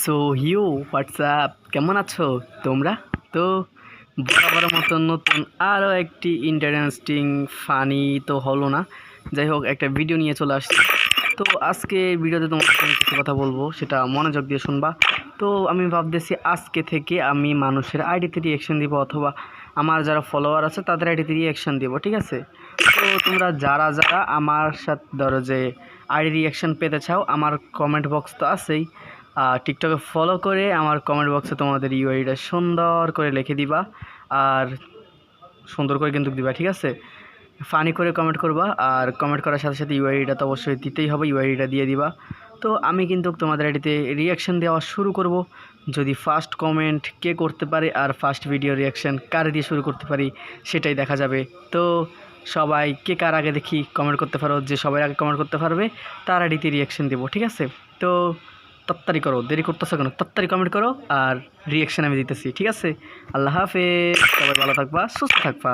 So WhatsApp কেমন আছো তোমরা? তো বরাবরের মতন নতুন আরও একটি ইন্টারেস্টিং ফানি তো হলো না, যাই হোক একটা ভিডিও নিয়ে চলে আসছি। তো আজকে ভিডিওতে তোমার সঙ্গে কিছু কথা বলবো, সেটা মনোযোগ দিয়ে শুনবা। তো আমি ভাবতেছি আজকে থেকে আমি মানুষের আইডিতে রিয়াকশান দিব, অথবা আমার যারা ফলোয়ার আছে তাদের আইডিতে রিয়াকশান দিব, ঠিক আছে? তো তোমরা যারা যারা আমার সাথে ধরো যে আইডি রিয়াকশান পেতে চাও, আমার কমেন্ট বক্স তো আছেই, টিকটকে ফলো করে আমার কমেন্ট বক্সে তোমাদের ইউআইডিটা সুন্দর করে লিখে দিবা, আর সুন্দর করে কিন্তু দিবা, ঠিক আছে? ফানি করে কমেন্ট করবা, আর কমেন্ট করার সাথে সাথে ইউআইডিটা তো অবশ্যই দিতেই হবে, ইউআইডিটা দিয়ে দিবা। তো আমি কিন্তু তোমাদের আইডিতে রিয়াকশান দেওয়া শুরু করব। যদি ফার্স্ট কমেন্ট কে করতে পারে আর ফার্স্ট ভিডিও রিয়াকশান কার দিয়ে শুরু করতে পারি সেটাই দেখা যাবে। তো সবাই কে কার আগে দেখি কমেন্ট করতে পারো, যে সবাই আগে কমেন্ট করতে পারবে তার আইডিতে রিয়াকশান দেবো, ঠিক আছে? তো তাড়াতাড়ি করো, দেরি করতেছো কেন? তাড়াতাড়ি কমেন্ট করো আর রিয়াকশান আমি দিতেছি, ঠিক আছে? আল্লাহ হাফেজ, সবাই ভালো থাকবা, সুস্থ থাকবা।